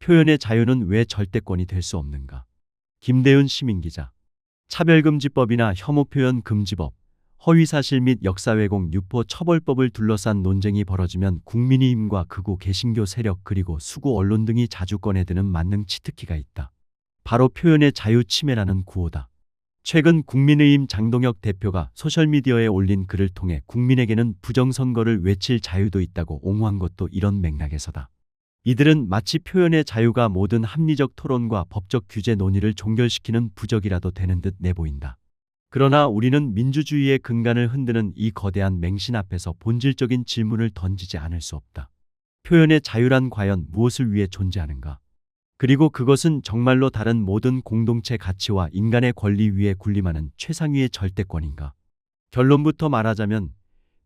표현의 자유는 왜 절대권이 될 수 없는가? 김대윤 시민기자. 차별금지법이나 혐오표현금지법, 허위사실 및 역사왜곡 유포 처벌법을 둘러싼 논쟁이 벌어지면 국민의힘과 극우 개신교 세력 그리고 수구 언론 등이 자주 꺼내드는 만능 치트키가 있다. 바로 표현의 자유 침해라는 구호다. 최근 국민의힘 장동혁 대표가 소셜미디어에 올린 글을 통해 국민에게는 부정선거를 외칠 자유도 있다고 옹호한 것도 이런 맥락에서다. 이들은 마치 표현의 자유가 모든 합리적 토론과 법적 규제 논의를 종결시키는 부적이라도 되는 듯 내보인다. 그러나 우리는 민주주의의 근간을 흔드는 이 거대한 맹신 앞에서 본질적인 질문을 던지지 않을 수 없다. 표현의 자유란 과연 무엇을 위해 존재하는가? 그리고 그것은 정말로 다른 모든 공동체 가치와 인간의 권리 위에 군림하는 최상위의 절대권인가? 결론부터 말하자면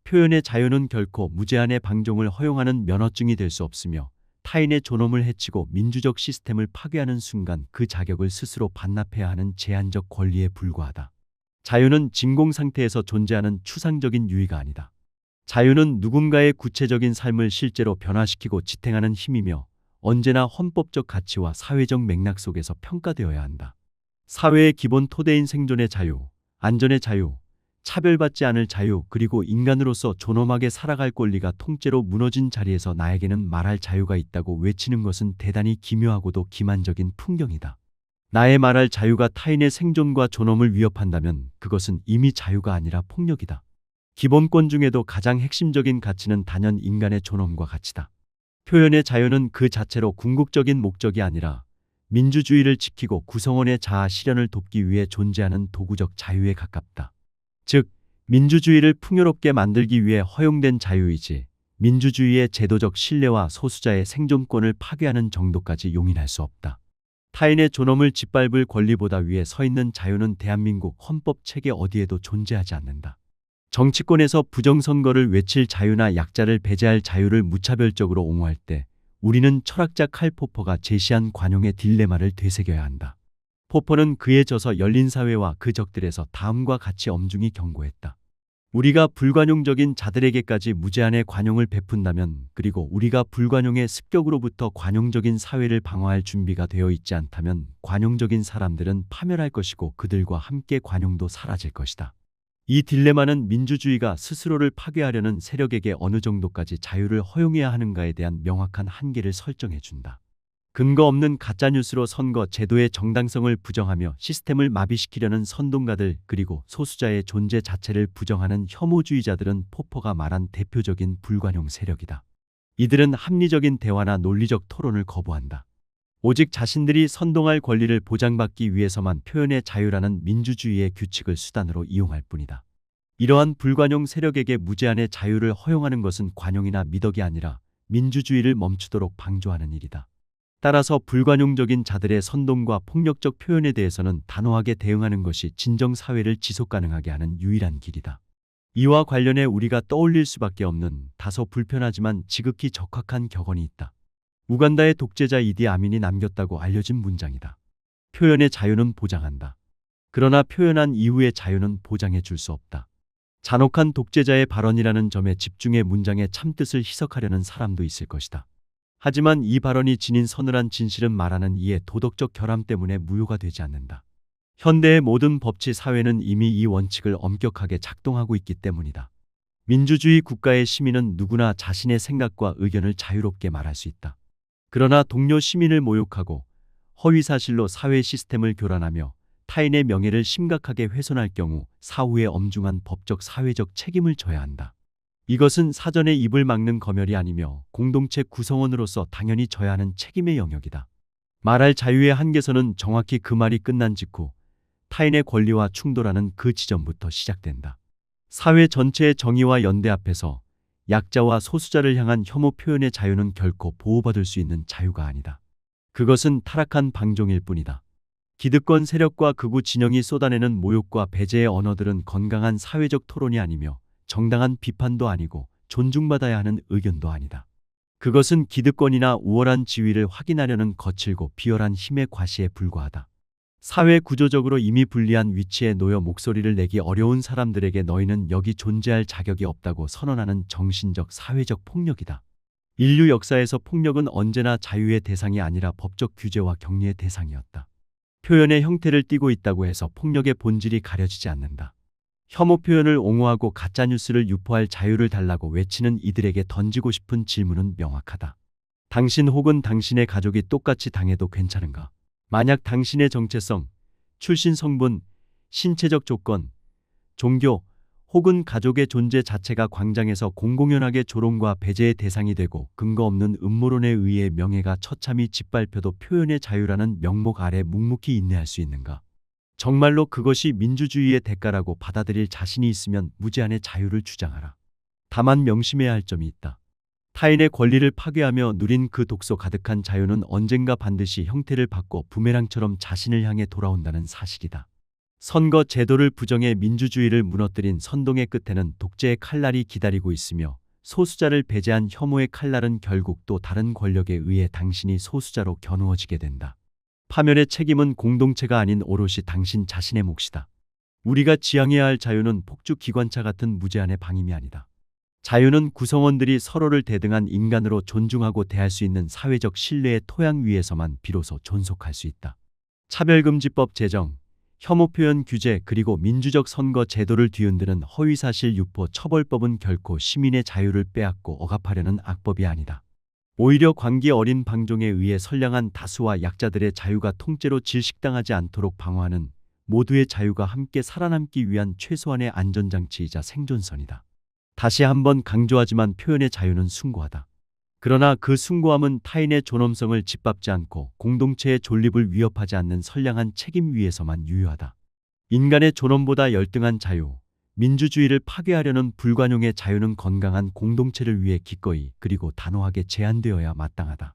표현의 자유는 결코 무제한의 방종을 허용하는 면허증이 될 수 없으며 타인의 존엄을 해치고 민주적 시스템을 파괴하는 순간 그 자격을 스스로 반납해야 하는 제한적 권리에 불과하다. 자유는 진공 상태에서 존재하는 추상적인 유의가 아니다. 자유는 누군가의 구체적인 삶을 실제로 변화시키고 지탱하는 힘이며 언제나 헌법적 가치와 사회적 맥락 속에서 평가되어야 한다. 사회의 기본 토대인 생존의 자유, 안전의 자유, 차별받지 않을 자유 그리고 인간으로서 존엄하게 살아갈 권리가 통째로 무너진 자리에서 나에게는 말할 자유가 있다고 외치는 것은 대단히 기묘하고도 기만적인 풍경이다. 나의 말할 자유가 타인의 생존과 존엄을 위협한다면 그것은 이미 자유가 아니라 폭력이다. 기본권 중에도 가장 핵심적인 가치는 단연 인간의 존엄과 가치다. 표현의 자유는 그 자체로 궁극적인 목적이 아니라 민주주의를 지키고 구성원의 자아 실현을 돕기 위해 존재하는 도구적 자유에 가깝다. 즉, 민주주의를 풍요롭게 만들기 위해 허용된 자유이지 민주주의의 제도적 신뢰와 소수자의 생존권을 파괴하는 정도까지 용인할 수 없다. 타인의 존엄을 짓밟을 권리보다 위에 서 있는 자유는 대한민국 헌법 체계 어디에도 존재하지 않는다. 정치권에서 부정선거를 외칠 자유나 약자를 배제할 자유를 무차별적으로 옹호할 때 우리는 철학자 칼 포퍼가 제시한 관용의 딜레마를 되새겨야 한다. 포퍼는 그에 져서 열린 사회와 그 적들에서 다음과 같이 엄중히 경고했다. 우리가 불관용적인 자들에게까지 무제한의 관용을 베푼다면 그리고 우리가 불관용의 습격으로부터 관용적인 사회를 방어할 준비가 되어 있지 않다면 관용적인 사람들은 파멸할 것이고 그들과 함께 관용도 사라질 것이다. 이 딜레마는 민주주의가 스스로를 파괴하려는 세력에게 어느 정도까지 자유를 허용해야 하는가에 대한 명확한 한계를 설정해 준다. 근거 없는 가짜뉴스로 선거 제도의 정당성을 부정하며 시스템을 마비시키려는 선동가들 그리고 소수자의 존재 자체를 부정하는 혐오주의자들은 포퍼가 말한 대표적인 불관용 세력이다. 이들은 합리적인 대화나 논리적 토론을 거부한다. 오직 자신들이 선동할 권리를 보장받기 위해서만 표현의 자유라는 민주주의의 규칙을 수단으로 이용할 뿐이다. 이러한 불관용 세력에게 무제한의 자유를 허용하는 것은 관용이나 미덕이 아니라 민주주의를 멈추도록 방조하는 일이다. 따라서 불관용적인 자들의 선동과 폭력적 표현에 대해서는 단호하게 대응하는 것이 진정 사회를 지속 가능하게 하는 유일한 길이다. 이와 관련해 우리가 떠올릴 수밖에 없는 다소 불편하지만 지극히 적확한 격언이 있다. 우간다의 독재자 이디 아민이 남겼다고 알려진 문장이다. 표현의 자유는 보장한다. 그러나 표현한 이후의 자유는 보장해 줄 수 없다. 잔혹한 독재자의 발언이라는 점에 집중해 문장의 참뜻을 희석하려는 사람도 있을 것이다. 하지만 이 발언이 지닌 서늘한 진실은 말하는 이의 도덕적 결함 때문에 무효가 되지 않는다. 현대의 모든 법치 사회는 이미 이 원칙을 엄격하게 작동하고 있기 때문이다. 민주주의 국가의 시민은 누구나 자신의 생각과 의견을 자유롭게 말할 수 있다. 그러나 동료 시민을 모욕하고 허위사실로 사회 시스템을 교란하며 타인의 명예를 심각하게 훼손할 경우 사후에 엄중한 법적 사회적 책임을 져야 한다. 이것은 사전에 입을 막는 검열이 아니며 공동체 구성원으로서 당연히 져야 하는 책임의 영역이다. 말할 자유의 한계선은 정확히 그 말이 끝난 직후 타인의 권리와 충돌하는 그 지점부터 시작된다. 사회 전체의 정의와 연대 앞에서 약자와 소수자를 향한 혐오 표현의 자유는 결코 보호받을 수 있는 자유가 아니다. 그것은 타락한 방종일 뿐이다. 기득권 세력과 극우 진영이 쏟아내는 모욕과 배제의 언어들은 건강한 사회적 토론이 아니며 정당한 비판도 아니고 존중받아야 하는 의견도 아니다. 그것은 기득권이나 우월한 지위를 확인하려는 거칠고 비열한 힘의 과시에 불과하다. 사회 구조적으로 이미 불리한 위치에 놓여 목소리를 내기 어려운 사람들에게 너희는 여기 존재할 자격이 없다고 선언하는 정신적 사회적 폭력이다. 인류 역사에서 폭력은 언제나 자유의 대상이 아니라 법적 규제와 격리의 대상이었다. 표현의 형태를 띠고 있다고 해서 폭력의 본질이 가려지지 않는다. 혐오 표현을 옹호하고 가짜뉴스를 유포할 자유를 달라고 외치는 이들에게 던지고 싶은 질문은 명확하다. 당신 혹은 당신의 가족이 똑같이 당해도 괜찮은가? 만약 당신의 정체성, 출신 성분, 신체적 조건, 종교 혹은 가족의 존재 자체가 광장에서 공공연하게 조롱과 배제의 대상이 되고 근거 없는 음모론에 의해 명예가 처참히 짓밟혀도 표현의 자유라는 명목 아래 묵묵히 인내할 수 있는가? 정말로 그것이 민주주의의 대가라고 받아들일 자신이 있으면 무제한의 자유를 주장하라. 다만 명심해야 할 점이 있다. 타인의 권리를 파괴하며 누린 그 독소 가득한 자유는 언젠가 반드시 형태를 바꿔 부메랑처럼 자신을 향해 돌아온다는 사실이다. 선거 제도를 부정해 민주주의를 무너뜨린 선동의 끝에는 독재의 칼날이 기다리고 있으며 소수자를 배제한 혐오의 칼날은 결국 또 다른 권력에 의해 당신이 소수자로 겨누어지게 된다. 파멸의 책임은 공동체가 아닌 오롯이 당신 자신의 몫이다. 우리가 지향해야 할 자유는 폭주 기관차 같은 무제한의 방임이 아니다. 자유는 구성원들이 서로를 대등한 인간으로 존중하고 대할 수 있는 사회적 신뢰의 토양 위에서만 비로소 존속할 수 있다. 차별금지법 제정, 혐오 표현 규제 그리고 민주적 선거 제도를 뒤흔드는 허위사실 유포 처벌법은 결코 시민의 자유를 빼앗고 억압하려는 악법이 아니다. 오히려 광기 어린 방종에 의해 선량한 다수와 약자들의 자유가 통째로 질식당하지 않도록 방어하는 모두의 자유가 함께 살아남기 위한 최소한의 안전장치이자 생존선이다. 다시 한번 강조하지만 표현의 자유는 숭고하다. 그러나 그 숭고함은 타인의 존엄성을 짓밟지 않고 공동체의 존립을 위협하지 않는 선량한 책임 위에서만 유효하다. 인간의 존엄보다 열등한 자유, 민주주의를 파괴하려는 불관용의 자유는 건강한 공동체를 위해 기꺼이 그리고 단호하게 제한되어야 마땅하다.